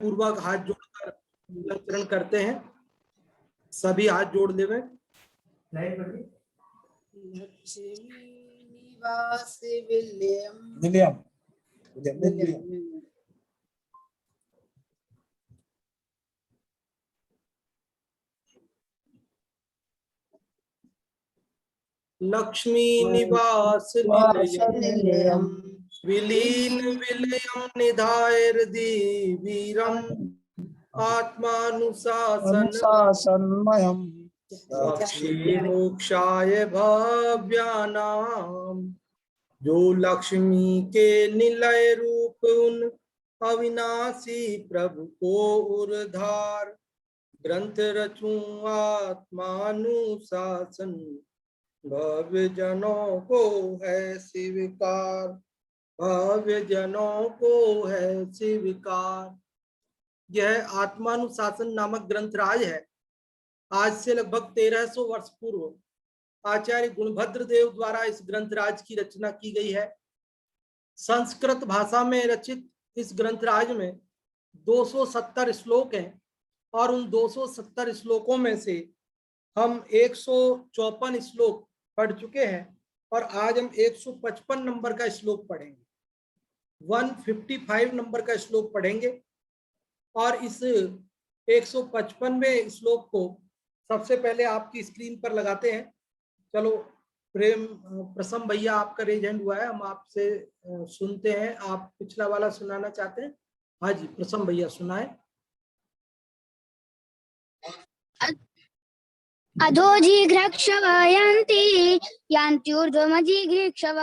पूर्वक हाथ जोड़कर मंगलाचरण करते हैं। सभी हाथ जोड़ देवे। विलियम लक्ष्मी निवास निलयम विलीन विलयम निधाय वीरम अनुशासनमयम् लक्ष्मी मोक्षाय भव्यानाम। जो लक्ष्मी के निलय रूप उन अविनाशी प्रभु को उद्धार। ग्रंथ रचूं आत्मानुशासन भव्य जनों को है स्वीकार। भव्य जनों को है स्वीकार। यह आत्मानुशासन नामक ग्रंथराज है। आज से लगभग 1300 वर्ष पूर्व आचार्य गुणभद्र देव द्वारा इस ग्रंथराज की रचना की गई है। संस्कृत भाषा में रचित इस ग्रंथराज में 270 श्लोक हैं और उन 270 श्लोकों में से हम 154 श्लोक पढ़ चुके हैं और आज हम 155 नंबर का श्लोक पढ़ेंगे। 155 नंबर का श्लोक पढ़ेंगे और इस 155वें श्लोक को सबसे पहले आपकी स्क्रीन पर लगाते हैं। चलो प्रसम भैया आपका रेज हैंड हुआ है, हम आपसे सुनते हैं। आप पिछला वाला सुनाना चाहते हैं? हाँ जी, प्रसम भैया सुनाए। अधोजिघ्रक्षव यान्ति यान्त्यूर्ध्वमजिघृक्षव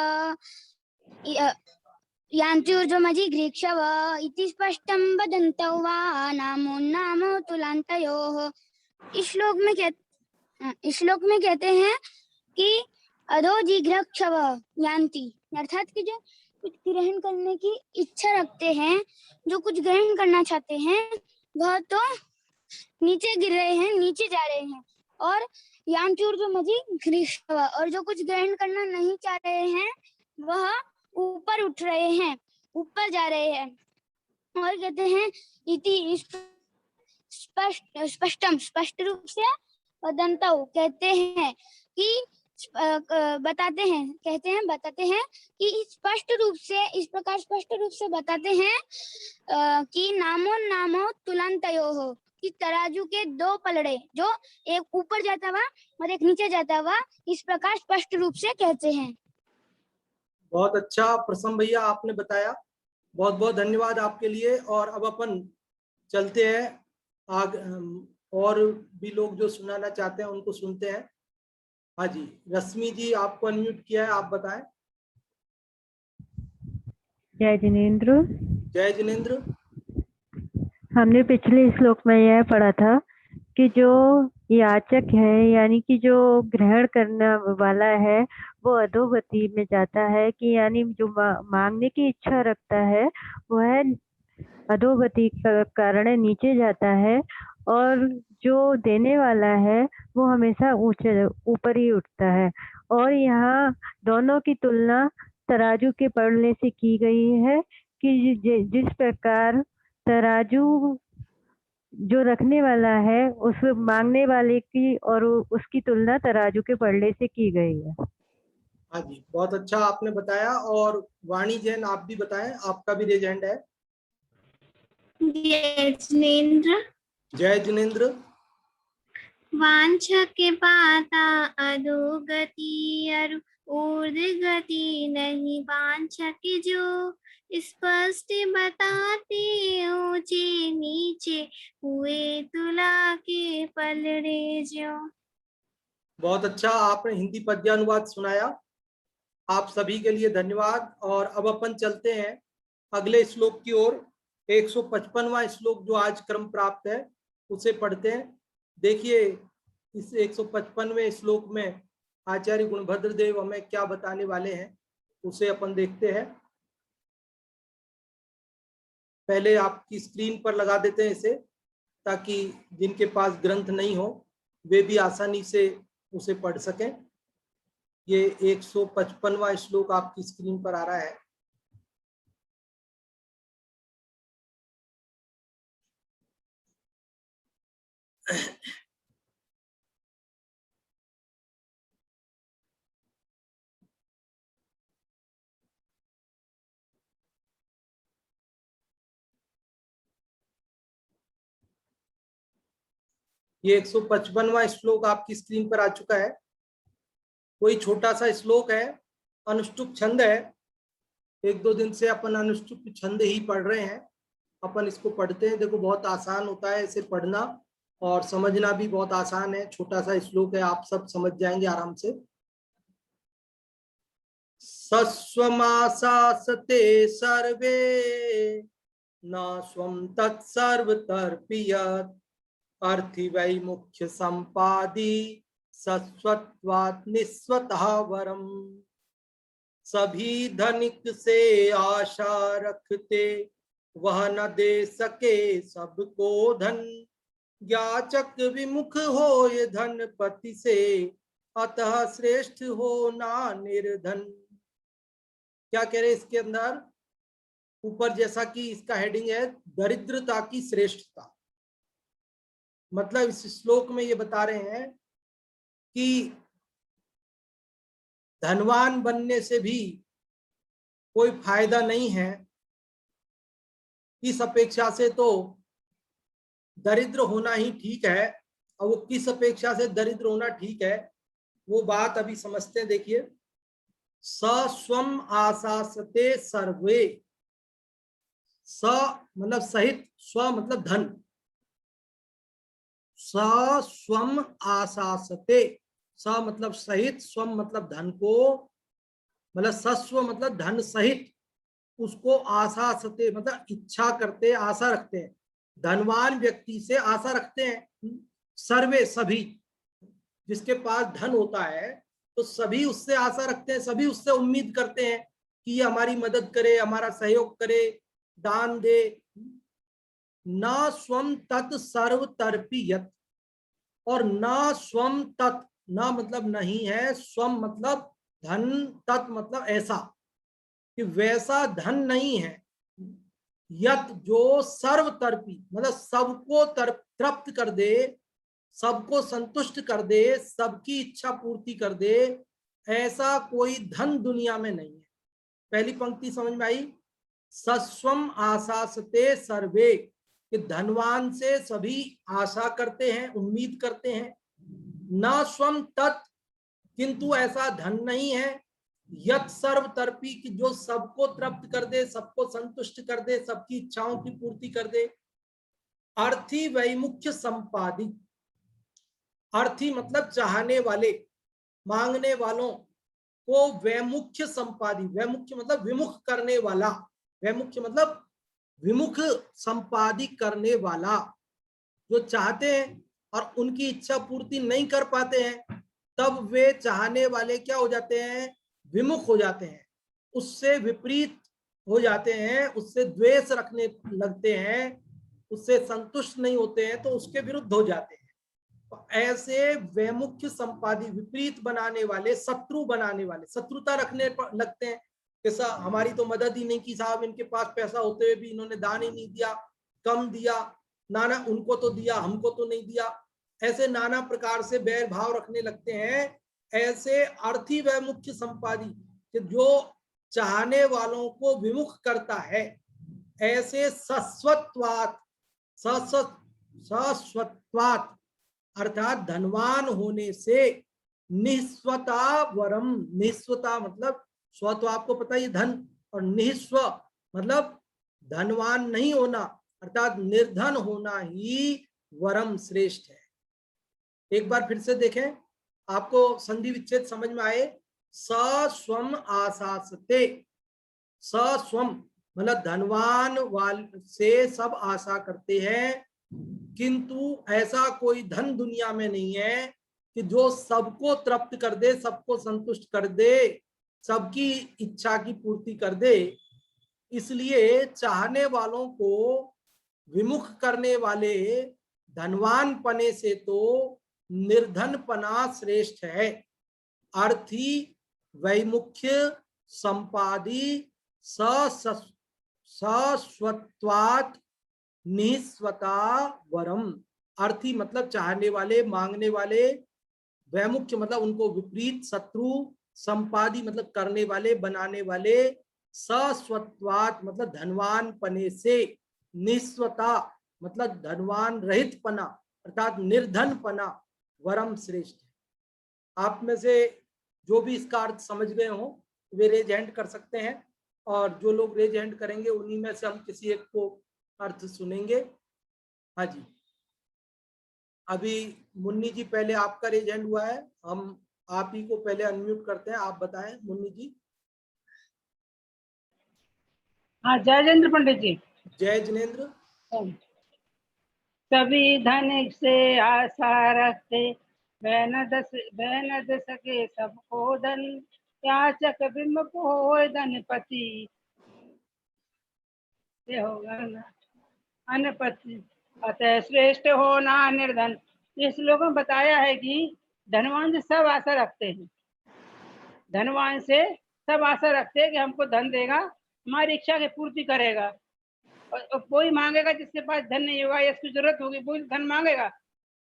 यान्त्यूर्ध्वमजिघृक्षव इति स्पष्टं वदन्तौ वा नामोन्नामो तुलान्तयोः। इस श्लोक में कहते हैं कि अधोजिघ्रक्षव यान्ति, अर्थात कि जो कुछ ग्रहण करने की इच्छा रखते हैं, जो कुछ ग्रहण करना चाहते हैं, वह तो नीचे गिर रहे हैं, नीचे जा रहे हैं। और यान्त्यूर्ध्वमजिघृक्षव, और जो कुछ ग्रहण करना नहीं चाह रहे हैं वह ऊपर उठ रहे हैं, ऊपर जा रहे हैं। और कहते हैं इति स्पष्ट रूप से वदन्तौ, कहते हैं कि बताते हैं कि स्पष्ट रूप से, इस प्रकार स्पष्ट रूप से बताते हैं कि नामो तुलान्तयोः, कि तराजू के दो पलड़े, जो एक ऊपर जाता हुआ और एक नीचे जाता हुआ, इस प्रकार स्पष्ट रूप से कहते हैं। बहुत अच्छा प्रसम भैया आपने बताया, बहुत बहुत धन्यवाद आपके लिए। और अब अपन चलते हैं आगे, और भी लोग जो सुनाना चाहते हैं उनको सुनते हैं। हाँ जी, रश्मि जी आपको अनम्यूट किया है, आप बताएं। जय जिनेंद्र। जय जिनेंद्र। हमने पिछले श्लोक में यह पढ़ा था कि जो याचक है, यानी कि जो ग्रहण करने वाला है, वो अधोगति में जाता है, कि यानी जो मांगने की इच्छा रखता है वह अधोगति का कारण नीचे जाता है, और जो देने वाला है वो हमेशा ऊंचे ऊपर ही उठता है। और यहाँ दोनों की तुलना तराजू के पलड़े से की गई है कि जिस प्रकार तराजू जो रखने वाला है उस मांगने वाले की और उसकी तुलना तराजू के पलड़े से की गई है। हाँ जी, बहुत अच्छा आपने बताया। और वाणी जैन आप भी बताएं, आपका भी रेज हैंड है। जय जिनेंद्र। जय जिनेंद्र। वांछा के पाता अधोगति अरु ऊर्ध्वगति नहीं, वांछा के जो स्पष्ट बताते ऊंचे नीचे हुए तुला के पलड़े जो। बहुत अच्छा आपने हिंदी पद्यानुवाद सुनाया, आप सभी के लिए धन्यवाद। और अब अपन चलते हैं अगले श्लोक की ओर। 155वां श्लोक जो आज क्रम प्राप्त है उसे पढ़ते हैं। देखिए इस 155वें श्लोक में आचार्य गुणभद्र देव हमें क्या बताने वाले हैं, उसे अपन देखते हैं। पहले आपकी स्क्रीन पर लगा देते हैं इसे, ताकि जिनके पास ग्रंथ नहीं हो वे भी आसानी से उसे पढ़ सकें। ये 155वां श्लोक आपकी स्क्रीन पर आ रहा है। ये 155वां श्लोक आपकी स्क्रीन पर आ चुका है। कोई छोटा सा श्लोक है, अनुष्टुप छंद है। एक दो दिन से अपन अनुष्टुप छंद ही पढ़ रहे हैं। अपन इसको पढ़ते हैं, देखो बहुत आसान होता है इसे पढ़ना और समझना भी बहुत आसान है। छोटा सा श्लोक है, आप सब समझ जाएंगे आराम से। सस्वमासासते सर्वे न स्वं तत्सर्वतर्पयत् अर्थि वै मुख्य संपादि सस्वत्वात् निस्वतः वरम। सभी धनिक से आशा रखते वह न दे सके सबको धन। याचक विमुख हो ये धनपति से अतः श्रेष्ठ हो ना निर्धन। क्या कह रहे इसके अंदर? ऊपर जैसा कि इसका हेडिंग है दरिद्रता की श्रेष्ठता, मतलब इस श्लोक में ये बता रहे हैं कि धनवान बनने से भी कोई फायदा नहीं है। इस अपेक्षा से तो दरिद्र होना ही ठीक है। और वो किस अपेक्षा से दरिद्र होना ठीक है वो बात अभी समझते हैं। देखिए, स्वम आसासते सर्वे, स मतलब सहित, स्व मतलब धन, स्वम आसासते, स मतलब सहित, स्वम मतलब धन को, मतलब सस्व मतलब धन सहित, उसको आसासते मतलब इच्छा करते, आशा रखते हैं। धनवान व्यक्ति से आशा रखते हैं सर्वे, सभी। जिसके पास धन होता है तो सभी उससे आशा रखते हैं, सभी उससे उम्मीद करते हैं कि ये हमारी मदद करे, हमारा सहयोग करे, दान दे। न स्वम तत् सर्व तर्पयत्, और न स्वम तत्, न मतलब नहीं है, स्वम मतलब धन, तत् मतलब ऐसा, कि वैसा धन नहीं है। यत जो सर्वतर्पी मतलब सबको तृप्त कर दे, सबको संतुष्ट कर दे, सबकी इच्छा पूर्ति कर दे, ऐसा कोई धन दुनिया में नहीं है। पहली पंक्ति समझ में आई? सस्वम आशासते सर्वे, कि धनवान से सभी आशा करते हैं, उम्मीद करते हैं। न स्वम तत्, किंतु ऐसा धन नहीं है। यत सर्वतर्पी, कि जो सबको तृप्त कर दे, सबको संतुष्ट कर दे, सबकी इच्छाओं की पूर्ति कर दे। अर्थी वैमुख्य संपादी, अर्थी मतलब चाहने वाले, मांगने वालों को वैमुख्य संपादी, वैमुख्य मतलब विमुख करने वाला, वैमुख्य मतलब विमुख संपादी करने वाला। जो चाहते हैं और उनकी इच्छा पूर्ति नहीं कर पाते हैं, तब वे चाहने वाले क्या हो जाते हैं? विमुख हो जाते हैं, उससे विपरीत हो जाते हैं, उससे द्वेष रखने लगते हैं, उससे संतुष्ट नहीं होते हैं, तो उसके विरुद्ध हो जाते हैं। तो ऐसे वैमुख्य संपादी, विपरीत बनाने वाले, शत्रु बनाने वाले, शत्रुता रखने लगते हैं कि साहब हमारी तो मदद ही नहीं की, साहब इनके पास पैसा होते हुए भी इन्होंने दान ही नहीं दिया, कम दिया, नाना उनको तो दिया हमको तो नहीं दिया। ऐसे नाना प्रकार से बैर भाव रखने लगते हैं। ऐसे अर्थी वैमुख्य संपादी, कि जो चाहने वालों को विमुख करता है, ऐसे सस्वत्वात्, सस्वत्वात् अर्थात धनवान होने से, निस्वता वरम, निस्वता मतलब स्व तो आपको पता ही धन, और निस्व मतलब धनवान नहीं होना, अर्थात निर्धन होना ही वरम श्रेष्ठ है। एक बार फिर से देखें, आपको संधि विच्छेद समझ में आए। सस्वम आशासते, सस्वम मतलब धनवान वाले से सब आशा करते हैं, किंतु ऐसा कोई धन दुनिया में नहीं है कि जो सबको तृप्त कर दे, सबको संतुष्ट कर दे, सबकी इच्छा की पूर्ति कर दे। इसलिए चाहने वालों को विमुख करने वाले धनवान पने से तो निर्धन पना श्रेष्ठ है। अर्थी वैमुख्य संपादी सस्वत्वात् निस्वता वरम, अर्थी मतलब चाहने वाले, मांगने वाले, वैमुख्य मतलब उनको विपरीत, शत्रु, संपादी मतलब करने वाले, बनाने वाले, सस्वत्वात मतलब धनवान पने से, निस्वता मतलब धनवान रहित पना अर्थात निर्धन पना वरम श्रेष्ठ। आप में से जो भी इसका अर्थ समझ गए हो वे रेज हैंड कर सकते हैं, और जो लोग रेज हैंड करेंगे उन्हीं में से हम किसी एक को अर्थ सुनेंगे। हाँ जी, अभी मुन्नी जी पहले आपका रेज हैंड हुआ है, हम आप ही को पहले अनम्यूट करते हैं, आप बताएं मुन्नी जी। हाँ, जयेंद्र पंडित जी। जय जिनेन्द्र। सभी धन से आशा रखते, वह न दे सके सबको धन, याचक विमुख होए धनपति, से होगा न अनपति, अतः श्रेष्ठ हो ना निर्धन। इस श्लोक में बताया है कि धनवान से सब आशा रखते हैं, धनवान से सब आशा रखते हैं कि हमको धन देगा, हमारी इच्छा की पूर्ति करेगा। और कोई मांगेगा जिसके पास धन नहीं होगा या उसकी जरूरत होगी वो धन मांगेगा,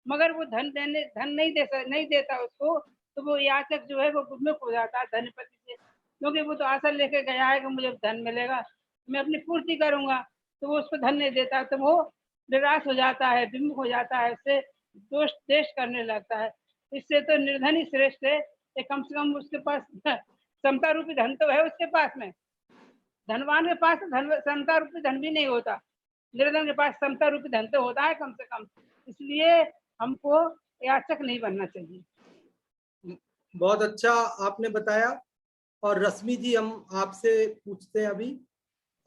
मगर वो धन नहीं देता उसको, तो वो याचक जो है वो विमुख हो जाता है धनपति से, क्योंकि वो तो आशा लेके गया है कि मुझे धन मिलेगा, मैं अपनी पूर्ति करूंगा, तो वो उसको धन नहीं देता, तो वो निराश हो जाता है, विमुख हो जाता है, उससे दोष देश करने लगता है। इससे तो निर्धन ही श्रेष्ठ है, कम से कम उसके पास समता रूपी धन तो है उसके पास में। धनवान के पास समता रूपी धन भी नहीं होता, निर्धन के पास समता रूपी धन तो होता है कम से कम, इसलिए हमको याचक नहीं बनना चाहिए। बहुत अच्छा आपने बताया। और रश्मि जी हम आपसे पूछते हैं, अभी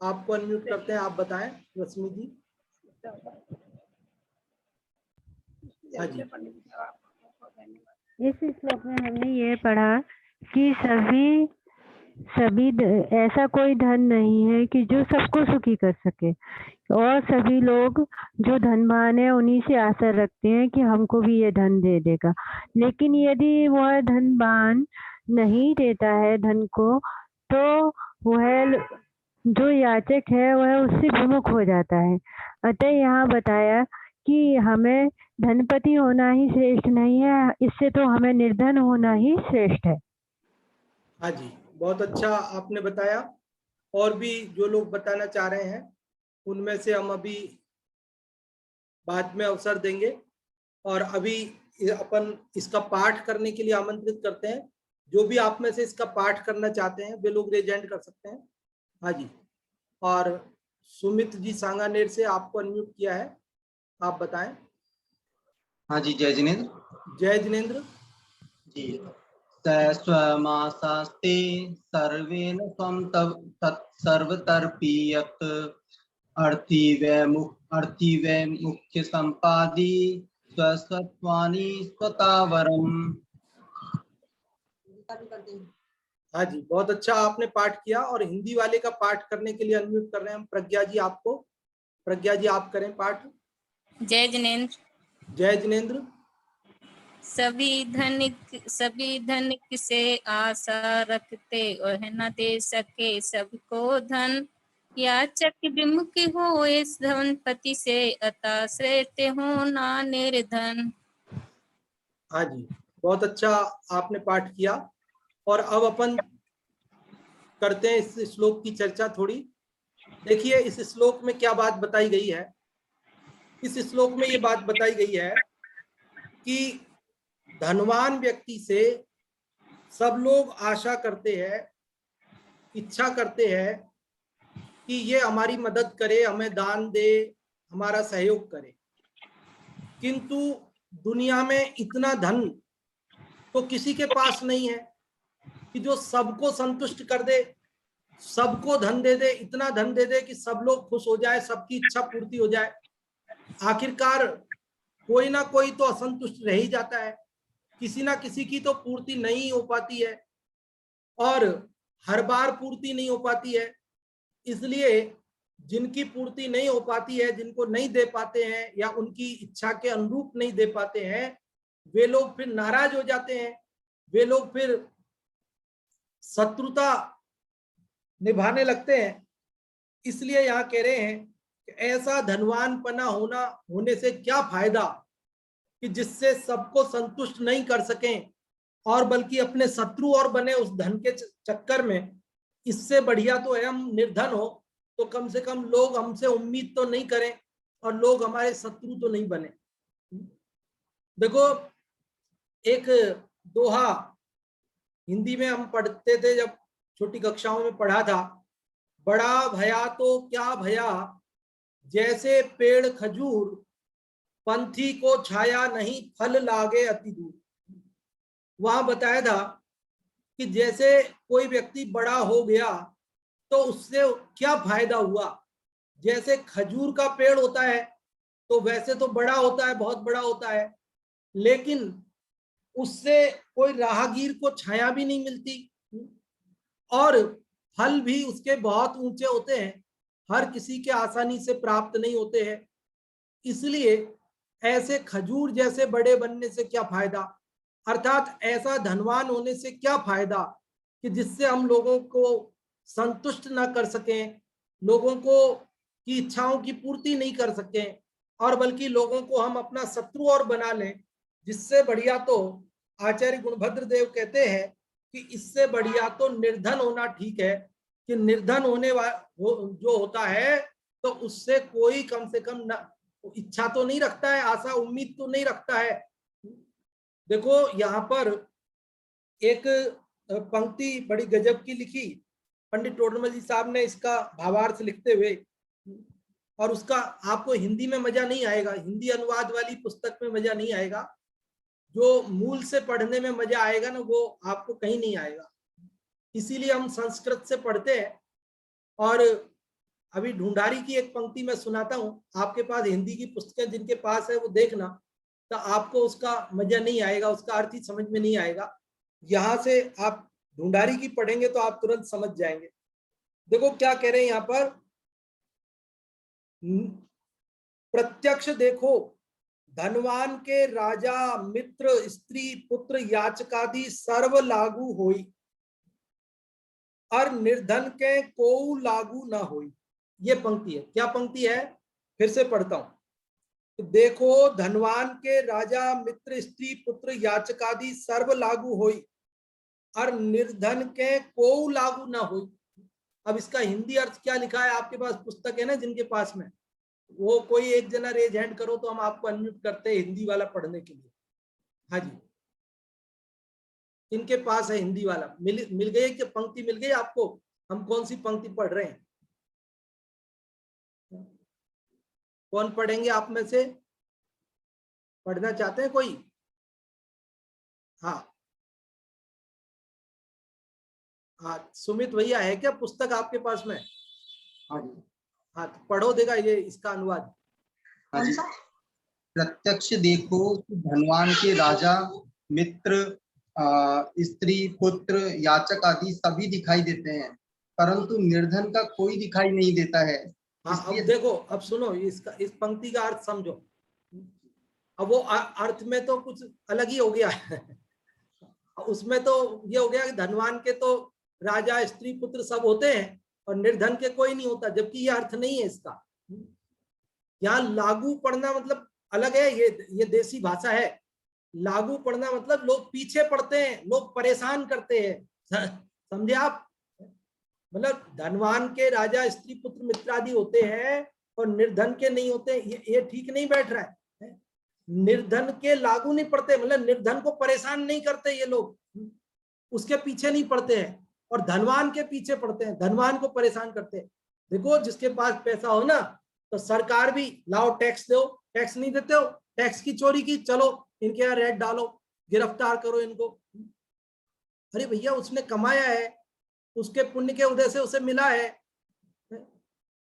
आपको अनम्यूट करते हैं, आप बताएं रश्मि जी। हाँ जी। इस श्लोक में हमने ये पढ़ा कि ऐसा कोई धन नहीं है कि जो सबको सुखी कर सके, और सभी लोग जो धनवान है उन्हीं से आशा रखते हैं कि हमको भी ये धन दे देगा। लेकिन यदि वह धनवान नहीं देता है धन को, तो वह जो याचक है वह उससे विमुख हो जाता है। अतः यहाँ बताया कि हमें धनपति होना ही श्रेष्ठ नहीं है, इससे तो हमें निर्धन होना ही श्रेष्ठ है। हाँ जी, बहुत अच्छा आपने बताया। और भी जो लोग बताना चाह रहे हैं उनमें से हम अभी बाद में अवसर देंगे, और अभी अपन इसका पाठ करने के लिए आमंत्रित करते हैं। जो भी आप में से इसका पाठ करना चाहते हैं वे लोग रेज हैंड कर सकते हैं। हाँ जी, और सुमित जी सांगानेर से आपको अनम्यूट किया है, आप बताएं। हाँ जी, जय जिनेन्द्र। जय जिनेन्द्र जी। स्वमासास्ते सर्वेन स्वं तत्सर्वतर्पीयत, अर्थी वे मुख्य संपादी, स्वस्वत्वानि स्वतावरम। हाँ जी, बहुत अच्छा आपने पाठ किया। और हिंदी वाले का पाठ करने के लिए अनम्यूट कर रहे हैं हम प्रज्ञा जी आपको। प्रज्ञा जी आप करें पाठ। जय जिनेन्द्र। जय जिनेन्द्र। सभी धनिक से आशा रखते, और न दे सके सबको धन, याचक विमुख हो इस धनपति से, अतः श्रेष्ठ हो ना निर्धन। हाँ जी, बहुत अच्छा आपने पाठ किया। और अब अपन करते हैं इस श्लोक की चर्चा थोड़ी। देखिए इस श्लोक में क्या बात बताई गई है। इस श्लोक में ये बात बताई गई है कि धनवान व्यक्ति से सब लोग आशा करते हैं, इच्छा करते हैं कि ये हमारी मदद करे, हमें दान दे, हमारा सहयोग करे। किंतु दुनिया में इतना धन तो किसी के पास नहीं है कि जो सबको संतुष्ट कर दे, सबको धन दे दे, इतना धन दे दे कि सब लोग खुश हो जाए, सबकी इच्छा पूर्ति हो जाए। आखिरकार कोई ना कोई तो असंतुष्ट रह ही जाता है, किसी ना किसी की तो पूर्ति नहीं हो पाती है, और हर बार पूर्ति नहीं हो पाती है। इसलिए जिनकी पूर्ति नहीं हो पाती है, जिनको नहीं दे पाते हैं या उनकी इच्छा के अनुरूप नहीं दे पाते हैं, वे लोग फिर नाराज हो जाते हैं, वे लोग फिर शत्रुता निभाने लगते हैं। इसलिए यहाँ कह रहे हैं कि ऐसा धनवान पना होने से क्या फायदा कि जिससे सबको संतुष्ट नहीं कर सकें और बल्कि अपने शत्रु और बने उस धन के चक्कर में, इससे बढ़िया तो है हम निर्धन हो तो कम से कम लोग हमसे उम्मीद तो नहीं करें और लोग हमारे शत्रु तो नहीं बने। देखो एक दोहा हिंदी में हम पढ़ते थे जब छोटी कक्षाओं में पढ़ा था, बड़ा भया तो क्या भया जैसे पेड़ खजूर, पंथी को छाया नहीं फल लागे अति दूर। वहां बताया था कि जैसे कोई व्यक्ति बड़ा हो गया तो उससे क्या फायदा हुआ। जैसे खजूर का पेड़ होता है तो वैसे तो बड़ा होता है, बहुत बड़ा होता है, लेकिन उससे कोई राहगीर को छाया भी नहीं मिलती और फल भी उसके बहुत ऊंचे होते हैं, हर किसी के आसानी से प्राप्त नहीं होते हैं। इसलिए ऐसे खजूर जैसे बड़े बनने से क्या फायदा, अर्थात ऐसा धनवान होने से क्या फायदा कि जिससे हम लोगों को संतुष्ट ना कर सकें, लोगों को की इच्छाओं की पूर्ति नहीं कर सकें और बल्कि लोगों को हम अपना शत्रु और बना लें। जिससे बढ़िया तो आचार्य गुणभद्र देव कहते हैं कि इससे बढ़िया तो निर्धन होना ठीक है, कि निर्धन होने जो होता है तो उससे कोई कम से कम इच्छा तो नहीं रखता है, आशा उम्मीद तो नहीं रखता है। देखो यहाँ पर एक पंक्ति बड़ी गजब की लिखी पंडित टोडरमल जी साहब ने, इसका भावार्थ लिखते हुए, और उसका आपको हिंदी में मजा नहीं आएगा, हिंदी अनुवाद वाली पुस्तक में मजा नहीं आएगा, जो मूल से पढ़ने में मजा आएगा ना वो आपको कहीं नहीं आएगा। इसीलिए हम संस्कृत से पढ़ते हैं। और अभी ढूंढारी की एक पंक्ति मैं सुनाता हूँ, आपके पास हिंदी की पुस्तकें जिनके पास है वो देखना, तो आपको उसका मजा नहीं आएगा, उसका अर्थ ही समझ में नहीं आएगा। यहाँ से आप ढूंढारी की पढ़ेंगे तो आप तुरंत समझ जाएंगे। देखो क्या कह रहे हैं यहाँ पर, प्रत्यक्ष देखो धनवान के राजा मित्र स्त्री पुत्र याचकादि सर्व लागू होई, और निर्धन के को लागू ना होई। ये पंक्ति है। क्या पंक्ति है, फिर से पढ़ता हूं। तो देखो धनवान के राजा मित्र स्त्री पुत्र याचकादि सर्व लागू होई, और निर्धन के को लागू ना होई। अब इसका हिंदी अर्थ क्या लिखा है, आपके पास पुस्तक है ना जिनके पास में, वो कोई एक जना रेज हैंड करो तो हम आपको अनम्यूट करते हैं हिंदी वाला पढ़ने के लिए। हाँ जी, इनके पास है हिंदी वाला। मिल गई कि पंक्ति मिल गई आपको, हम कौन सी पंक्ति पढ़ रहे हैं? कौन पढ़ेंगे आप में से, पढ़ना चाहते हैं कोई? हाँ हाँ, सुमित भैया है क्या पुस्तक आपके पास में? हाँ जी, हाँ तो पढ़ो देगा ये इसका अनुवाद। हाँ जी। प्रत्यक्ष देखो कि धनवान के राजा मित्र स्त्री पुत्र याचक आदि सभी दिखाई देते हैं, परंतु निर्धन का कोई दिखाई नहीं देता है। हाँ अब देखो, अब सुनो इसका, इस पंक्ति का अर्थ समझो। अब वो अर्थ में तो कुछ अलग ही हो गया है उसमें तो ये हो गया कि धनवान के तो राजा स्त्री पुत्र सब होते हैं और निर्धन के कोई नहीं होता, जबकि ये अर्थ नहीं है इसका। यहाँ लागू पढ़ना मतलब अलग है, ये देसी भाषा है। लागू पढ़ना मतलब लोग पीछे पड़ते हैं, लोग परेशान करते हैं, समझे आप? मतलब धनवान के राजा स्त्री पुत्र मित्र आदि होते हैं और निर्धन के नहीं होते, ये ठीक नहीं बैठ रहा है। निर्धन के लागू नहीं पड़ते, मतलब निर्धन को परेशान नहीं करते ये लोग, उसके पीछे नहीं पड़ते हैं, और धनवान के पीछे पड़ते हैं, धनवान को परेशान करते हैं। देखो जिसके पास पैसा हो ना, तो सरकार भी लाओ टैक्स दो, टैक्स नहीं देते हो, टैक्स की चोरी की, चलो इनके यहाँ रेड डालो, गिरफ्तार करो इनको। अरे भैया उसने कमाया है, उसके पुण्य के उदय से उसे मिला है,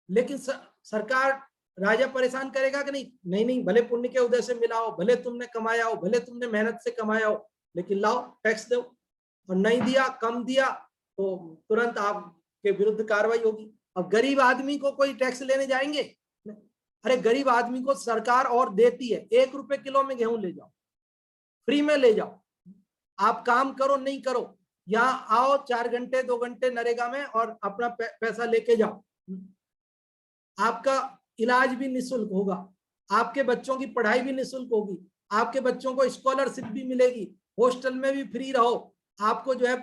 लेकिन सरकार राजा परेशान करेगा कि नहीं? नहीं नहीं, भले पुण्य के उदय से मिला हो, भले तुमने कमाया हो, भले तुमने मेहनत से कमाया हो, लेकिन लाओ टैक्स दो। और नहीं दिया, कम दिया, तो तुरंत आपके विरुद्ध कार्रवाई होगी। अब गरीब आदमी को कोई टैक्स लेने जाएंगे? अरे गरीब आदमी को सरकार और देती है, 1 रुपए किलो में गेहूं ले जाओ, फ्री में ले जाओ, आप काम करो नहीं करो, यहाँ आओ 4 घंटे 2 घंटे नरेगा में और अपना पैसा लेके जाओ। आपका इलाज भी निःशुल्क होगा, आपके बच्चों की पढ़ाई भी निःशुल्क होगी, आपके बच्चों को स्कॉलरशिप भी मिलेगी, हॉस्टल में भी फ्री रहो, आपको जो है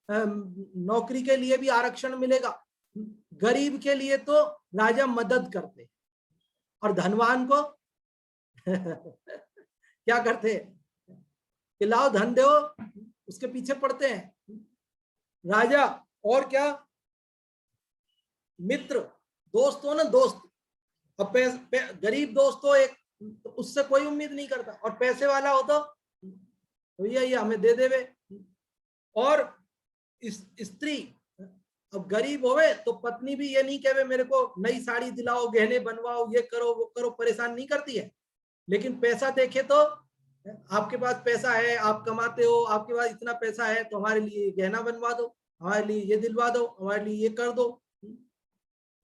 नौकरी के लिए भी आरक्षण मिलेगा। गरीब के लिए तो राजा मदद करते और धनवान को क्या करते कि लाओ धन दो, उसके पीछे पड़ते हैं राजा। और क्या, मित्र दोस्त हो ना, दोस्त। अब गरीब दोस्त हो एक, तो उससे कोई उम्मीद नहीं करता, और पैसे वाला हो तो ये हमें दे देवे। और स्त्री अब गरीब होवे तो पत्नी भी ये नहीं कहे मेरे को नई साड़ी दिलाओ, गहने बनवाओ, ये करो वो करो, परेशान नहीं करती है। लेकिन पैसा देखे तो आपके पास पैसा है, आप कमाते हो, आपके पास इतना पैसा है, तो हमारे लिए गहना बनवा दो, हमारे लिए ये दिलवा दो, हमारे लिए ये कर दो।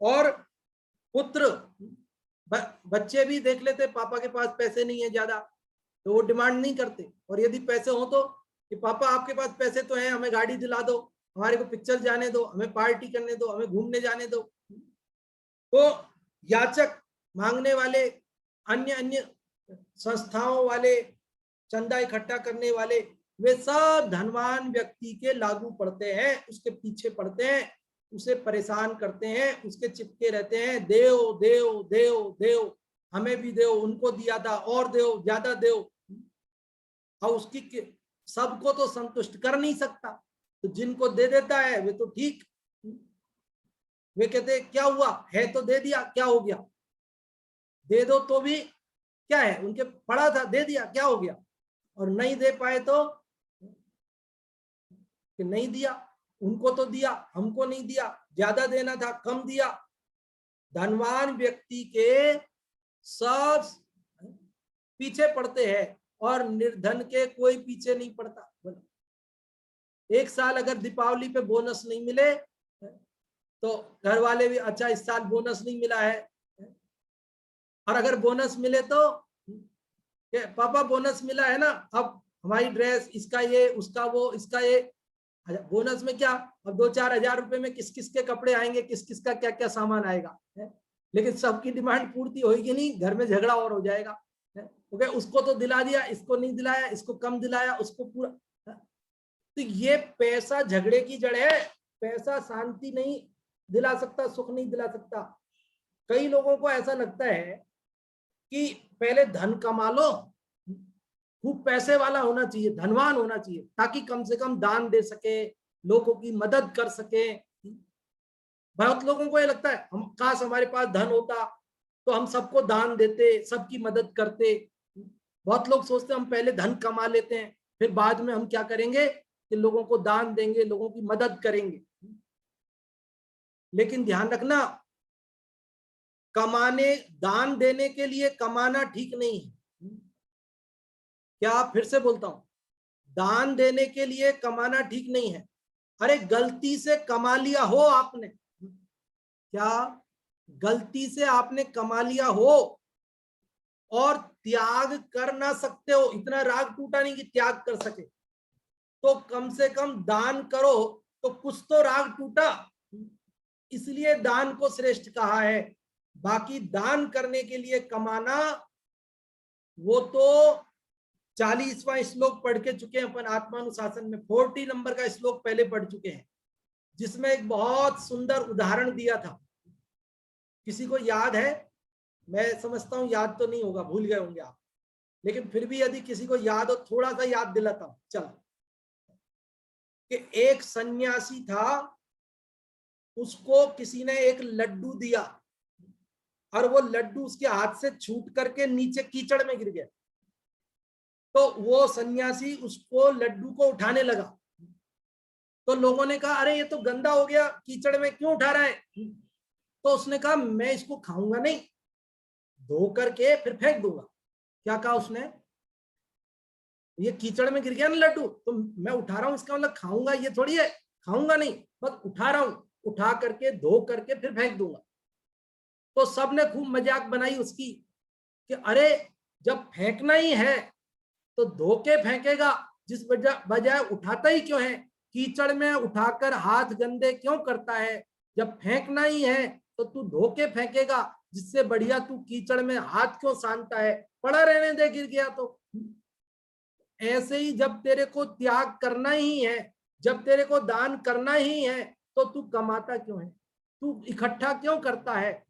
और पुत्र बच्चे भी देख लेते पापा के पास पैसे नहीं है ज्यादा, तो वो डिमांड नहीं करते। और यदि पैसे हो तो कि पापा आपके पास पैसे तो हैं, हमें गाड़ी दिला दो, हमारे को पिक्चर जाने दो, हमें पार्टी करने दो, हमें घूमने जाने दो। तो याचक मांगने वाले, अन्य अन्य संस्थाओं वाले, चंदा इकट्ठा करने वाले, वे सब धनवान व्यक्ति के लागू पड़ते हैं, उसके पीछे पड़ते हैं, उसे परेशान करते हैं, उसके चिपके रहते हैं, देव देव देव देव, हमें भी देव, उनको दिया था और देव, ज्यादा देव। और उसकी सबको तो संतुष्ट कर नहीं सकता, तो जिनको दे देता है वे तो ठीक, वे कहते क्या हुआ है तो दे दिया, क्या हो गया, दे दो तो भी क्या है, उनके पड़ा था दे दिया, क्या हो गया। और नहीं दे पाए तो कि नहीं दिया, उनको तो दिया, हमको नहीं दिया, ज्यादा देना था कम दिया। धनवान व्यक्ति के सब पीछे पड़ते हैं और निर्धन के कोई पीछे नहीं पड़ता। एक साल अगर दीपावली पे बोनस नहीं मिले तो घर वाले भी अच्छा इस साल बोनस नहीं मिला है, और अगर बोनस मिले तो पापा बोनस मिला है ना, अब हमारी ड्रेस, इसका ये, उसका वो, इसका ये। बोनस में क्या, अब 2-4 हजार रुपए में किस किस के कपड़े आएंगे, किस किस का क्या क्या सामान आएगा, लेकिन सबकी डिमांड पूर्ति होगी नहीं, घर में झगड़ा और हो जाएगा। क्योंकि उसको तो दिला दिया, इसको नहीं दिलाया, इसको कम दिलाया, उसको पूरा। तो ये पैसा झगड़े की जड़ है, पैसा शांति नहीं दिला सकता, सुख नहीं दिला सकता। कई लोगों को ऐसा लगता है कि पहले धन कमा लो, खूब पैसे वाला होना चाहिए, धनवान होना चाहिए, ताकि कम से कम दान दे सके, लोगों की मदद कर सके। बहुत लोगों को ये लगता है हम काश हमारे पास धन होता तो हम सबको दान देते, सबकी मदद करते। बहुत लोग सोचते हैं हम पहले धन कमा लेते हैं, फिर बाद में हम क्या करेंगे कि लोगों को दान देंगे, लोगों की मदद करेंगे। लेकिन ध्यान रखना, कमाने, दान देने के लिए कमाना ठीक नहीं है। क्या, फिर से बोलता हूं, दान देने के लिए कमाना ठीक नहीं है। अरे गलती से कमा लिया हो आपने, क्या गलती से आपने कमा लिया हो और त्याग कर ना सकते हो, इतना राग टूटा नहीं कि त्याग कर सके, तो कम से कम दान करो, तो कुछ तो राग टूटा, इसलिए दान को श्रेष्ठ कहा है। बाकी दान करने के लिए कमाना, वो तो 40वां श्लोक पढ़ के चुके हैं अपन आत्मानुशासन में, 40 नंबर का श्लोक पहले पढ़ चुके हैं, जिसमें एक बहुत सुंदर उदाहरण दिया था। किसी को याद है? मैं समझता हूं याद तो नहीं होगा, भूल गए होंगे आप, लेकिन फिर भी यदि किसी को याद हो, थोड़ा सा याद दिलाता हूं। चलो, कि एक सन्यासी था, उसको किसी ने एक लड्डू दिया और वो लड्डू उसके हाथ से छूट करके नीचे कीचड़ में गिर गया। तो वो सन्यासी उसको, लड्डू को उठाने लगा, तो लोगों ने कहा अरे ये तो गंदा हो गया, कीचड़ में क्यों उठा रहा है? तो उसने कहा मैं इसको खाऊंगा नहीं, धो करके फिर फेंक दूंगा। क्या कहा उसने? ये कीचड़ में गिर गया ना लड्डू, तो मैं उठा रहा हूं, इसका मतलब खाऊंगा ये थोड़ी है, खाऊंगा नहीं, बस उठा रहा हूं, उठा करके धो करके फिर फेंक दूंगा। तो सबने खूब मजाक बनाई उसकी कि अरे जब फेंकना ही है तो धो के फेंकेगा, जिस बजाय उठाता ही क्यों है? कीचड़ में उठाकर हाथ गंदे क्यों करता है? जब फेंकना ही है तो तू धो के फेंकेगा, जिससे बढ़िया तू कीचड़ में हाथ क्यों सानता है? पड़ा रहने दे, गिर गया तो। ऐसे ही जब तेरे को त्याग करना ही है, जब तेरे को दान करना ही है, तो तू कमाता क्यों है, तू इकट्ठा क्यों करता है?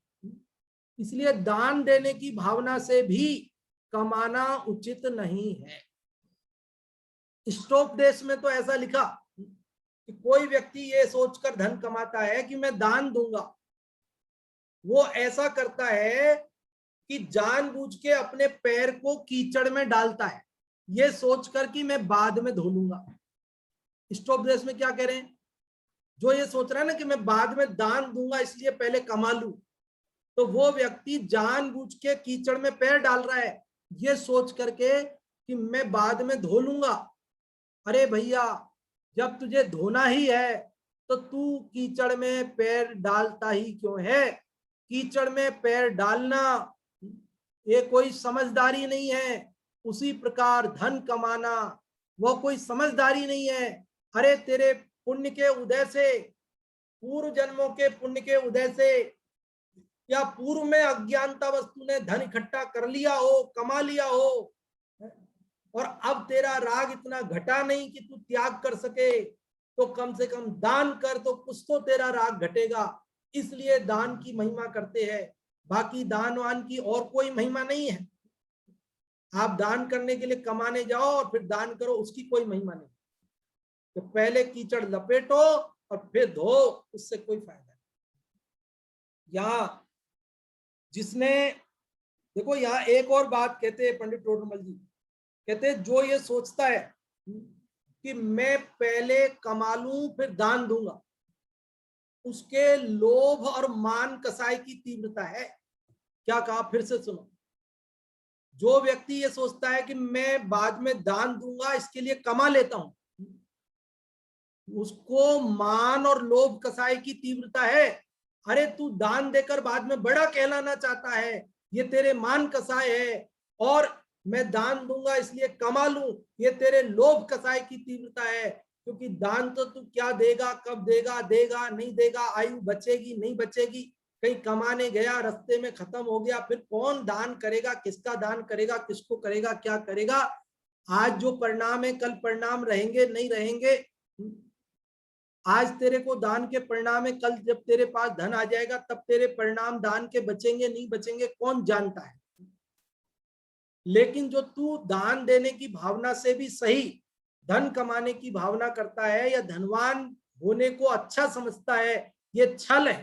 इसलिए दान देने की भावना से भी कमाना उचित नहीं है। स्टोपदेश में तो ऐसा लिखा कि कोई व्यक्ति ये सोचकर धन कमाता है कि मैं दान दूंगा, वो ऐसा करता है कि जानबूझ के अपने पैर को कीचड़ में डालता है, ये सोचकर कि मैं बाद में धो लूंगा। स्टोपदेश में क्या कह रहे हैं? जो ये सोच रहा है ना कि मैं बाद में दान दूंगा इसलिए पहले कमा लूं, तो वो व्यक्ति जानबूझ के कीचड़ में पैर डाल रहा है, ये सोच करके कि मैं बाद में धो लूंगा। अरे भैया, जब तुझे धोना ही है तो तू कीचड़ में पैर डालता ही क्यों है? कीचड़ में पैर डालना ये कोई समझदारी नहीं है। उसी प्रकार धन कमाना वो कोई समझदारी नहीं है। अरे तेरे पुण्य के उदय से, पूर्व जन्मों के पुण्य के उदय से, या पूर्व में अज्ञानता वस्तु ने धन इकट्ठा कर लिया हो, कमा लिया हो, और अब तेरा राग इतना घटा नहीं कि तू त्याग कर सके, तो कम से कम दान कर, तो कुछ तो तेरा राग घटेगा। इसलिए दान की महिमा करते हैं, बाकी दान वान की और कोई महिमा नहीं है। आप दान करने के लिए कमाने जाओ और फिर दान करो, उसकी कोई महिमा नहीं। तो पहले कीचड़ लपेटो और फिर धो, उससे कोई फायदा नहीं। यहाँ जिसने, देखो यहाँ एक और बात कहते हैं पंडित टोडरमल जी, कहते हैं जो ये सोचता है कि मैं पहले कमा लूं फिर दान दूंगा, उसके लोभ और मान कसाई की तीव्रता है। क्या कहा, फिर से सुनो। जो व्यक्ति ये सोचता है कि मैं बाद में दान दूंगा इसके लिए कमा लेता हूं, उसको मान और लोभ कसाई की तीव्रता है। अरे तू दान देकर बाद में बड़ा कहलाना चाहता है, ये तेरे मान कसाय है। और मैं दान दूंगा इसलिए कमा लूं, ये तेरे लोभ कसाई की तीव्रता है। क्योंकि दान तो तू क्या देगा, कब देगा, देगा नहीं देगा, आयु बचेगी नहीं बचेगी, कहीं कमाने गया रास्ते में खत्म हो गया, फिर कौन दान करेगा, किसका दान करेगा, किसको करेगा, क्या करेगा? आज जो परिणाम है कल परिणाम रहेंगे नहीं रहेंगे। आज तेरे को दान के परिणाम है, कल जब तेरे पास धन आ जाएगा तब तेरे परिणाम दान के बचेंगे नहीं बचेंगे, कौन जानता है। लेकिन जो तू दान देने की भावना से भी सही धन कमाने की भावना करता है या धनवान होने को अच्छा समझता है, ये छल है।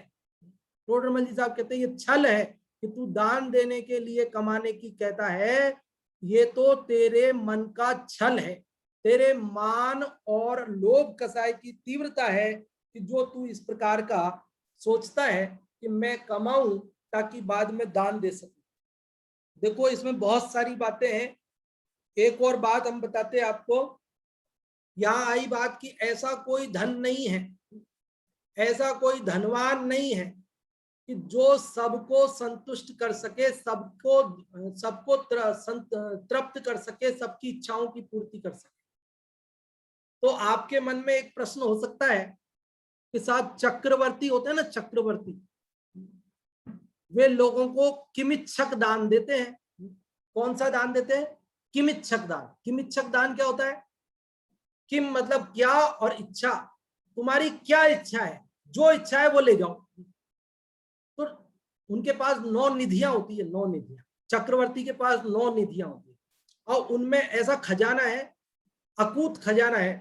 टोडरमल जी साहब कहते हैं ये छल है कि तू दान देने के लिए कमाने की कहता है, ये तो तेरे मन का छल है, तेरे मान और लोभ कसाई की तीव्रता है कि जो तू इस प्रकार का सोचता है कि मैं कमाऊं ताकि बाद में दान दे सकूं। देखो इसमें बहुत सारी बातें हैं। एक और बात हम बताते हैं आपको, यहाँ आई बात कि ऐसा कोई धन नहीं है, ऐसा कोई धनवान नहीं है कि जो सबको संतुष्ट कर सके, सबको तृप्त कर सके, सबकी इच्छाओं की पूर्ति कर सके। तो आपके मन में एक प्रश्न हो सकता है कि साथ चक्रवर्ती होते हैं ना, चक्रवर्ती, वे लोगों को किमिच्छक दान देते हैं। कौन सा दान देते हैं? किमिच्छक दान। किमिच्छक दान क्या होता है? किम मतलब क्या, और इच्छा, तुम्हारी क्या इच्छा है, जो इच्छा है वो ले जाओ। तो उनके पास 9 निधियां होती है, 9 निधियां। चक्रवर्ती के पास 9 निधियां होती है, और उनमें ऐसा खजाना है, अकूत खजाना है,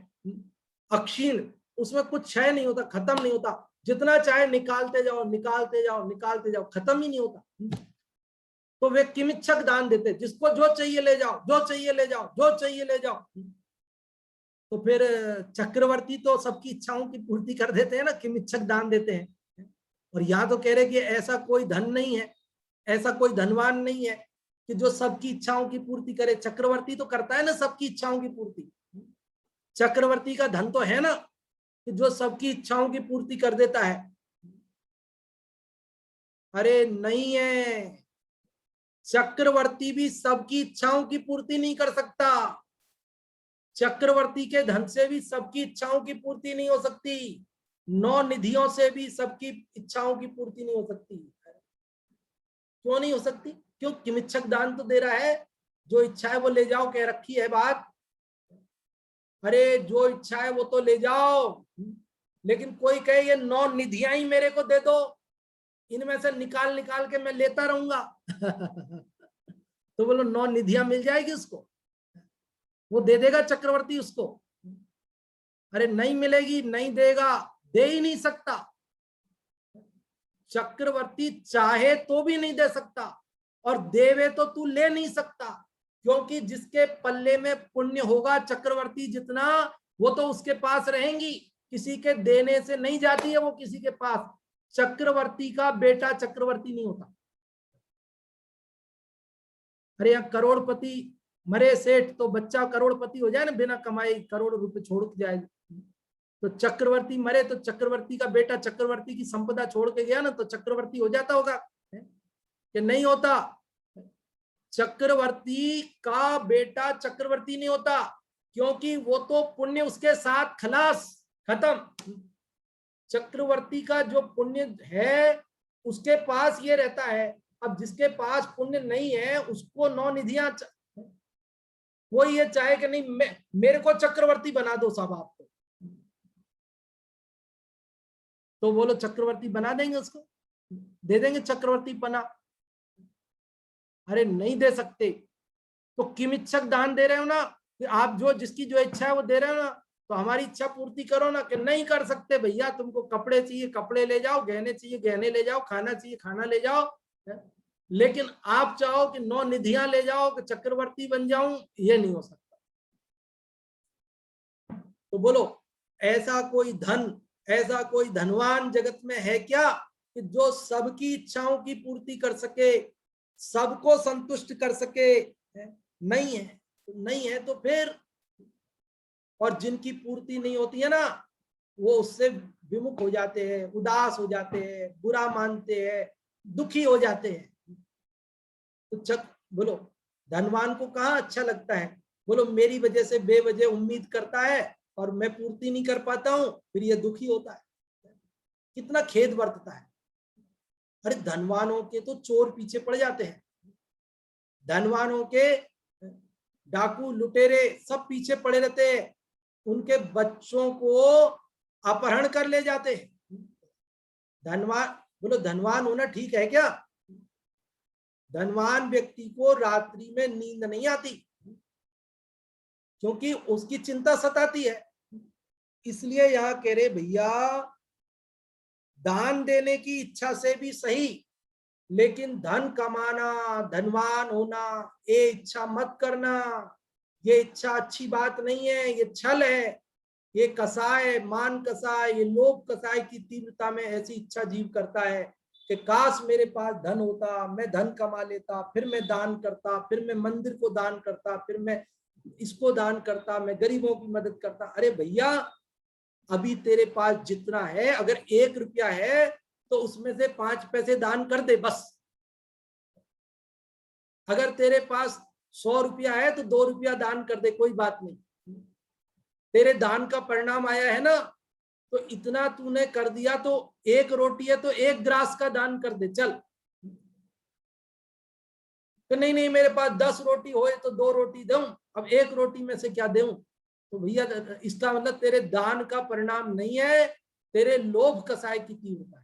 अक्षीण, उसमें कुछ क्षय नहीं होता, खत्म नहीं होता, जितना चाहे निकालते जाओ निकालते जाओ निकालते जाओ, खत्म ही नहीं होता। तो वे किमिच्छक दान देते, जिसको जो चाहिए ले जाओ, जो चाहिए ले जाओ, जो चाहिए ले जाओ। तो फिर चक्रवर्ती तो सबकी इच्छाओं की पूर्ति कर देते हैं ना, किमिच्छक दान देते हैं। और यहाँ तो कह रहे कि ऐसा कोई धन नहीं है, ऐसा कोई धनवान नहीं है कि जो सबकी इच्छाओं की पूर्ति करे। चक्रवर्ती तो करता है ना सबकी इच्छाओं की पूर्ति। चक्रवर्ती का धन तो है ना कि जो सबकी इच्छाओं की पूर्ति कर देता है। अरे नहीं है, चक्रवर्ती भी सबकी इच्छाओं की पूर्ति नहीं कर सकता। चक्रवर्ती के धन से भी सबकी इच्छाओं की पूर्ति नहीं हो सकती, 9 निधियों से भी सबकी इच्छाओं की पूर्ति नहीं हो सकती। क्यों नहीं हो सकती? क्यों? किमिच्छक दान तो दे रहा है, जो इच्छा है वो ले जाओ, कह रखी है बात। अरे जो इच्छा है वो तो ले जाओ, लेकिन कोई कहे ये 9 निधियां ही मेरे को दे दो, इनमें से निकाल निकाल के मैं लेता रहूंगा तो बोलो 9 निधियां मिल जाएगी उसको, वो दे देगा चक्रवर्ती उसको? अरे नहीं मिलेगी, नहीं देगा, दे ही नहीं सकता। चक्रवर्ती चाहे तो भी नहीं दे सकता, और देवे तो तू ले नहीं सकता, क्योंकि जिसके पल्ले में पुण्य होगा चक्रवर्ती जितना, वो तो उसके पास रहेंगी, किसी के देने से नहीं जाती है वो किसी के पास। चक्रवर्ती का बेटा चक्रवर्ती नहीं होता। अरे यहाँ करोड़पति मरे सेठ तो बच्चा करोड़पति हो जाए ना, बिना कमाई करोड़ रुपए छोड़ के जाए। तो चक्रवर्ती मरे तो चक्रवर्ती का बेटा चक्रवर्ती की संपदा छोड़ के गया ना, तो चक्रवर्ती हो जाता होगा कि नहीं होता? चक्रवर्ती का बेटा चक्रवर्ती नहीं होता, क्योंकि वो तो पुण्य उसके साथ खलास, खत्म। चक्रवर्ती का जो पुण्य है उसके पास ये रहता है। अब जिसके पास पुण्य नहीं है उसको 9 निधियां, वो ये चाहे कि नहीं मेरे को चक्रवर्ती बना दो साहब आपको, तो बोलो चक्रवर्ती बना देंगे, उसको दे देंगे चक्रवर्ती पना? अरे नहीं दे सकते। तो किमिच्छक दान दे रहे हो ना, कि आप जो जिसकी जो इच्छा है वो दे रहे हो ना, तो हमारी इच्छा पूर्ति करो ना। कि नहीं कर सकते भैया, तुमको कपड़े चाहिए कपड़े ले जाओ, गहने चाहिए गहने ले जाओ, खाना चाहिए खाना ले जाओ, लेकिन आप चाहो कि 9 निधियां ले जाओ कि चक्रवर्ती बन जाऊं, ये नहीं हो सकता। तो बोलो ऐसा कोई धन, ऐसा कोई धनवान जगत में है क्या कि जो सबकी इच्छाओं की पूर्ति कर सके, सबको संतुष्ट कर सके? नहीं है। तो नहीं है तो फिर, और जिनकी पूर्ति नहीं होती है ना, वो उससे विमुख हो जाते हैं, उदास हो जाते हैं, बुरा मानते हैं, दुखी हो जाते हैं। तो बोलो धनवान को कहाँ अच्छा लगता है? बोलो मेरी वजह से बेवजह उम्मीद करता है और मैं पूर्ति नहीं कर पाता हूं, फिर ये दुखी होता है, कितना खेद बरतता है। अरे धनवानों के तो चोर पीछे पड़ जाते हैं, धनवानों के डाकू लुटेरे सब पीछे पड़े रहते हैं, उनके बच्चों को अपहरण कर ले जाते हैं। धनवान, बोलो धनवान होना ठीक है क्या? धनवान व्यक्ति को रात्रि में नींद नहीं आती, क्योंकि उसकी चिंता सताती है। इसलिए यहाँ कह रहे भैया दान देने की इच्छा से भी सही, लेकिन धन कमाना, धनवान होना, ये इच्छा मत करना। ये इच्छा अच्छी बात नहीं है, ये छल है, ये कसाय, मान कसाय, ये लोभ कसाय की तीव्रता में ऐसी इच्छा जीव करता है कि काश मेरे पास धन होता, मैं धन कमा लेता, फिर मैं दान करता, फिर मैं मंदिर को दान करता, फिर मैं इसको दान करता, मैं गरीबों की मदद करता। अरे भैया अभी तेरे पास जितना है, अगर 1 रुपया है तो उसमें से 5 पैसे दान कर दे बस। अगर तेरे पास 100 रुपया है तो 2 रुपया दान कर दे, कोई बात नहीं। तेरे दान का परिणाम आया है ना, तो इतना तूने कर दिया, तो 1 रोटी है तो 1 ग्रास का दान कर दे, चल। तो नहीं नहीं मेरे पास 10 रोटी होए तो 2 रोटी दूं, अब 1 रोटी में से क्या दूं? तो भैया इसका मतलब तेरे दान का परिणाम नहीं है, तेरे लोभ कसाय की तीव्रता है।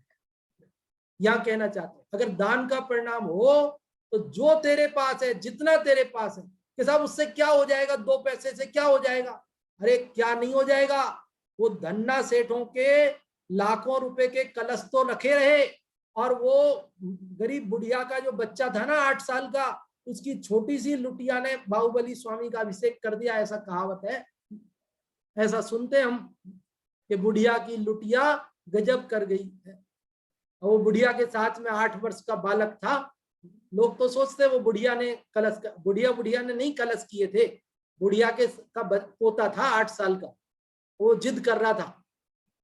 यहां कहना चाहते हैं अगर दान का परिणाम हो तो जो तेरे पास है, जितना तेरे पास है, कि साहब उससे क्या हो जाएगा, 2 पैसे से क्या हो जाएगा? अरे क्या नहीं हो जाएगा? वो धन्ना सेठों के लाखों रुपए के कलश तो रखे रहे, और वो गरीब बुढ़िया का जो बच्चा था ना 8 साल का, उसकी छोटी सी लुटिया ने बाहुबली स्वामी का अभिषेक कर दिया, ऐसा कहावत है, ऐसा सुनते हम कि बुढ़िया की लुटिया गजब कर गई है। और वो बुढ़िया के साथ में 8 वर्ष का बालक था। लोग तो सोचते वो बुढ़िया ने कलश, बुढ़िया ने नहीं कलश किए थे, बुढ़िया के का पोता था 8 साल का, वो जिद कर रहा था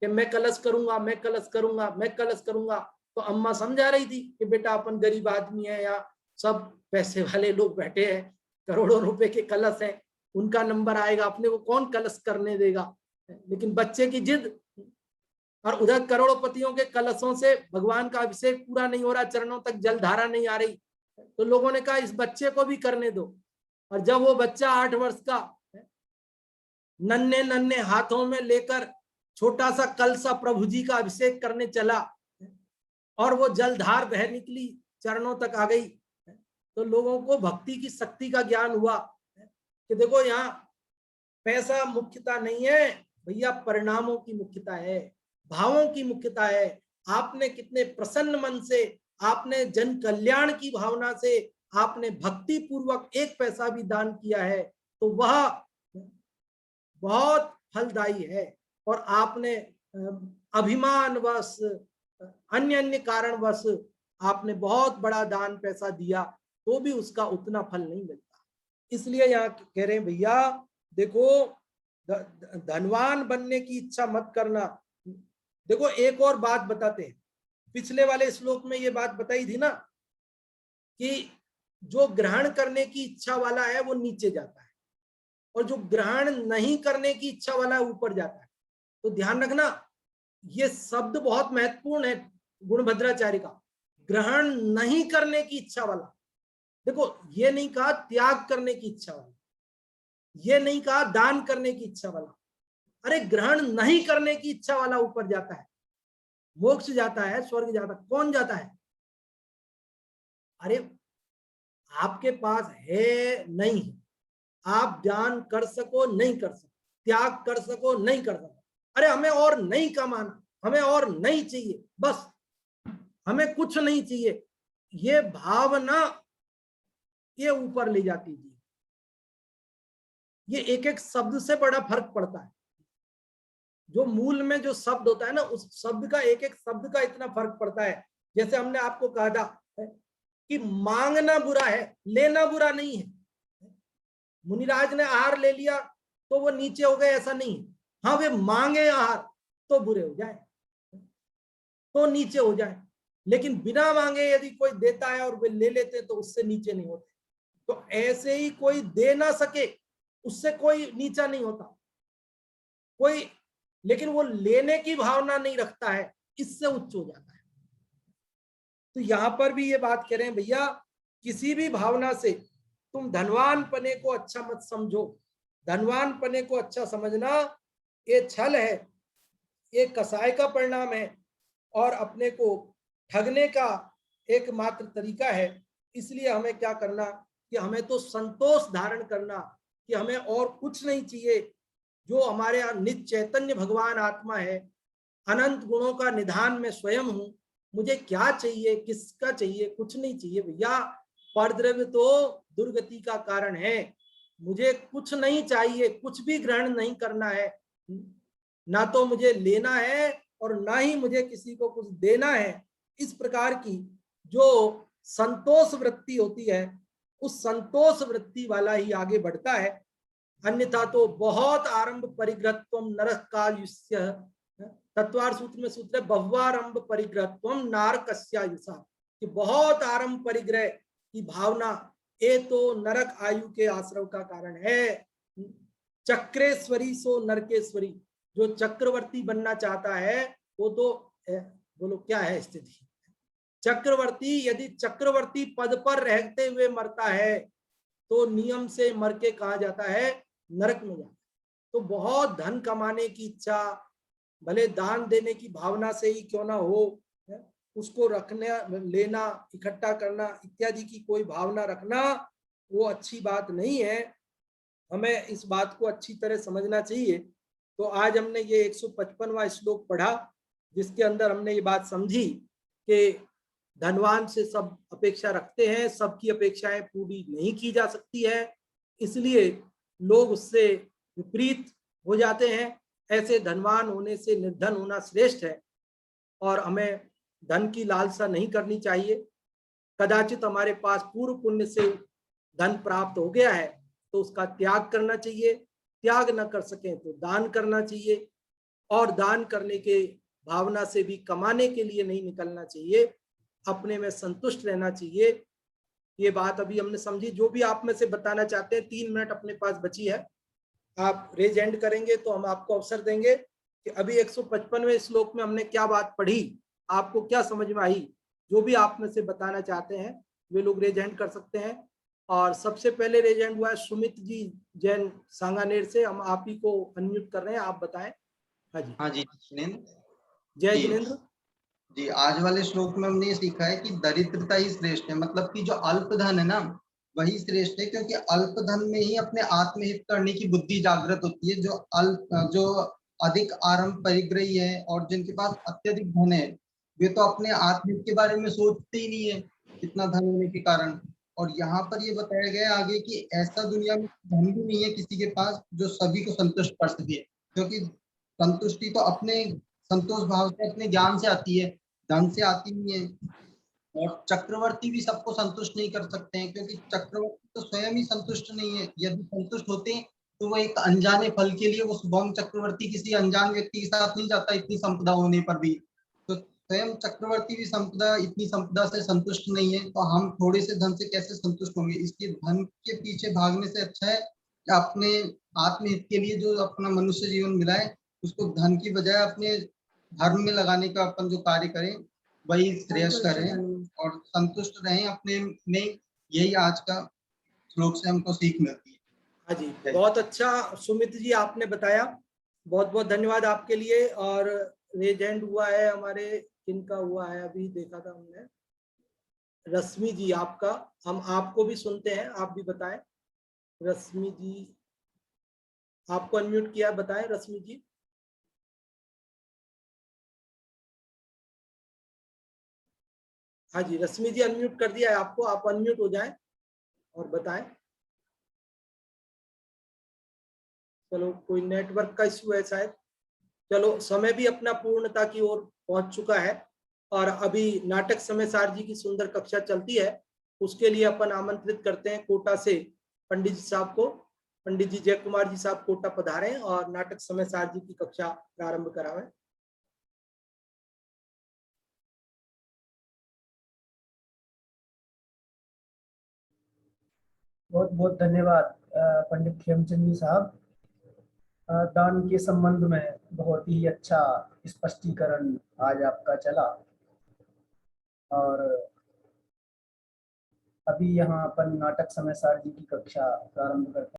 कि मैं कलश करूंगा, मैं कलश करूंगा, मैं कलश करूंगा। तो अम्मा समझा रही थी कि बेटा अपन गरीब आदमी है, या सब पैसे वाले लोग बैठे हैं, करोड़ों रुपए के कलश हैं, उनका नंबर आएगा, अपने को कौन कलश करने देगा। लेकिन बच्चे की जिद, और उधर करोड़पतियों के कलशों से भगवान का अभिषेक पूरा नहीं हो रहा, चरणों तक जलधारा नहीं आ रही, तो लोगों ने कहा इस बच्चे को भी करने दो। और जब वो बच्चा 8 वर्ष का नन्हे नन्हे हाथों में लेकर छोटा सा कलसा प्रभु जी का अभिषेक करने चला और वो जलधार बह निकली, चरणों तक आ गई, तो लोगों को भक्ति की शक्ति का ज्ञान हुआ कि देखो यहाँ पैसा मुख्यता नहीं है भैया, परिणामों की मुख्यता है, भावों की मुख्यता है। आपने कितने प्रसन्न मन से, आपने जन कल्याण की भावना से आपने भक्ति पूर्वक 1 पैसा भी दान किया है तो वह बहुत फलदायी है। और आपने अभिमानवश, अन्य अन्य कारणवश आपने बहुत बड़ा दान पैसा दिया तो भी उसका उतना फल नहीं मिलता। इसलिए यहाँ कह रहे हैं भैया देखो, धनवान बनने की इच्छा मत करना। देखो एक और बात बताते हैं, पिछले वाले श्लोक में ये बात बताई थी ना कि जो ग्रहण करने की इच्छा वाला है वो नीचे जाता है और जो ग्रहण नहीं करने की इच्छा वाला है ऊपर जाता है। तो ध्यान रखना, ये शब्द बहुत महत्वपूर्ण है गुणभद्राचार्य का, ग्रहण नहीं करने की इच्छा वाला। देखो ये नहीं कहा त्याग करने की इच्छा वाला, ये नहीं कहा दान करने की इच्छा वाला, अरे ग्रहण नहीं करने की इच्छा वाला ऊपर जाता है, मोक्ष जाता है, स्वर्ग जाता है। कौन जाता है? अरे आपके पास है नहीं है, आप दान कर सको नहीं कर सको, त्याग कर सको नहीं कर सको, अरे हमें और नहीं कमाना, हमें और नहीं चाहिए, बस हमें कुछ नहीं चाहिए, ये भावना ये ऊपर ले जाती है। ये एक एक शब्द से बड़ा फर्क पड़ता है। जो मूल में जो शब्द होता है ना, उस शब्द का एक एक शब्द का इतना फर्क पड़ता है। जैसे हमने आपको कहा था कि मांगना बुरा है, लेना बुरा नहीं है। मुनिराज ने आहार ले लिया तो वो नीचे हो गए, ऐसा नहीं है। हाँ वे मांगे आहार तो बुरे हो जाए, तो नीचे हो जाए, लेकिन बिना मांगे यदि कोई देता है और वे ले लेते तो उससे नीचे नहीं होते। तो ऐसे ही कोई दे ना सके उससे कोई नीचा नहीं होता कोई, लेकिन वो लेने की भावना नहीं रखता है, इससे उच्च हो जाता है। तो यहां पर भी ये बात कह रहे हैं भैया, किसी भी भावना से तुम धनवान पने को अच्छा मत समझो। धनवान पने को अच्छा समझना ये छल है, ये कसाय का परिणाम है और अपने को ठगने का एकमात्र तरीका है। इसलिए हमें क्या करना कि हमें तो संतोष धारण करना कि हमें और कुछ नहीं चाहिए। जो हमारे नित्य चैतन्य भगवान आत्मा है, अनंत गुणों का निधान में स्वयं हूं, मुझे क्या चाहिए, किसका चाहिए? कुछ नहीं चाहिए भैया। परद्रव्य तो दुर्गति का कारण है, मुझे कुछ नहीं चाहिए, कुछ भी ग्रहण नहीं करना है, ना तो मुझे लेना है और ना ही मुझे किसी को कुछ देना है। इस प्रकार की जो संतोष वृत्ति होती है, उस संतोष वृत्ति वाला ही आगे बढ़ता है। अन्यथा तो बहुत आरंभ परिग्रहत्वम नरकायुष्य, तत्वार सूत्र में सूत्र है बहुवारंभ परिग्रहत्वम नारकस्यायुषा, कि बहुत आरंभ परिग्रह की भावना ये तो नरक आयु के आश्रव का कारण है। चक्रेश्वरी सो नरकेश्वरी, जो चक्रवर्ती बनना चाहता है वो तो बोलो क्या है स्थिति? चक्रवर्ती यदि चक्रवर्ती पद पर रहते हुए मरता है तो नियम से मर के कहा जाता है नरक में जाता है। तो बहुत धन कमाने की इच्छा, भले दान देने की भावना से ही क्यों ना हो, उसको रखने, लेना, इकट्ठा करना इत्यादि की कोई भावना रखना वो अच्छी बात नहीं है। हमें इस बात को अच्छी तरह समझना चाहिए। तो आज हमने ये 155वां श्लोक पढ़ा, जिसके अंदर हमने ये बात समझी कि धनवान से सब अपेक्षा रखते हैं, सबकी अपेक्षाएं पूरी नहीं की जा सकती है, इसलिए लोग उससे विपरीत हो जाते हैं। ऐसे धनवान होने से निर्धन होना श्रेष्ठ है और हमें धन की लालसा नहीं करनी चाहिए। कदाचित हमारे पास पूर्व पुण्य से धन प्राप्त हो गया है तो उसका त्याग करना चाहिए, त्याग न कर सकें तो दान करना चाहिए, और दान करने के भावना से भी कमाने के लिए नहीं निकलना चाहिए, अपने में संतुष्ट रहना चाहिए। ये बात अभी हमने समझी। जो भी आप में से बताना चाहते हैं, 3 मिनट अपने पास बची है, आप रेज हैंड करेंगे तो हम आपको अवसर देंगे कि अभी 155वें श्लोक में हमने क्या बात पढ़ी, आपको क्या समझ में आई। जो भी आप में से बताना चाहते हैं वे लोग रेज हैंड कर सकते हैं। और सबसे पहले रेज हैंड हुआ है सुमित जी जैन सांगानेर से। हम आप ही को अनम्यूट कर रहे हैं, आप बताएं। हाँ जी। हाँ जी जिनेंद्र जय जी। जिनेंद्र जी, आज वाले श्लोक में हमने ये सीखा है कि दरिद्रता ही श्रेष्ठ है, मतलब कि जो अल्प धन है ना वही श्रेष्ठ है, क्योंकि अल्प धन में ही अपने आत्महित करने की बुद्धि जागृत होती है। जो अधिक आरंभ परिग्रही है और जिनके पास अत्यधिक धन है, वे तो अपने आत्महित के बारे में सोचते ही नहीं है इतना धन होने के कारण। और यहाँ पर ये बताया गया है आगे कि ऐसा दुनिया में धन भी नहीं है किसी के पास जो सभी को संतुष्ट कर सके, क्योंकि संतुष्टि तो अपने संतोष भाव से, अपने ज्ञान से आती है, धन से आती नहीं है। और चक्रवर्ती भी सबको संतुष्ट नहीं कर सकते हैं, क्योंकि चक्रवर्ती तो स्वयं ही संतुष्ट नहीं है। यदि संतुष्ट होते हैं तो वो एक अनजाने फल के लिए वो शुभम चक्रवर्ती किसी अनजान व्यक्ति के साथ नहीं जाता इतनी संपदा होने पर भी। तो स्वयं चक्रवर्ती भी संपदा, इतनी संपदा से संतुष्ट नहीं है, तो हम थोड़े से धन से कैसे संतुष्ट होंगे। इसलिए धन के पीछे भागने से अच्छा है कि अपने आत्महित के लिए जो अपना मनुष्य जीवन मिला है उसको धन की बजाय अपने धर्म में लगाने का अपन जो कार्य करें वही श्रेष्ठ करें और संतुष्ट रहें अपने में। यही आज का श्लोक से हमको सीख मिलती है। हाँ जी, बहुत अच्छा सुमित जी आपने बताया, बहुत बहुत धन्यवाद आपके लिए। और रेज हैंड हुआ है हमारे, किनका हुआ है अभी देखा था हमने, रश्मि जी आपका। हम आपको भी सुनते हैं, आप भी बताएं। रश्मि जी आपको अनम्यूट किया, बताएं रश्मि जी। हाँ जी, रश्मि जी अनम्यूट कर दिया है आपको, आप अनम्यूट हो जाएं और बताएं। चलो कोई नेटवर्क का इश्यू है शायद। चलो समय भी अपना पूर्णता की ओर पहुंच चुका है और अभी नाटक समय सार जी की सुंदर कक्षा चलती है, उसके लिए अपन आमंत्रित करते हैं कोटा से पंडित जी साहब को। पंडित जी जय कुमार जी साहब कोटा पधारें और नाटक समय सार जी की कक्षा प्रारंभ करावें। बहुत बहुत धन्यवाद पंडित खेमचंद जी साहब। दान के संबंध में बहुत ही अच्छा स्पष्टीकरण आज आपका चला। और अभी यहाँ अपन नाटक समय सार जी की कक्षा प्रारंभ करते हैं।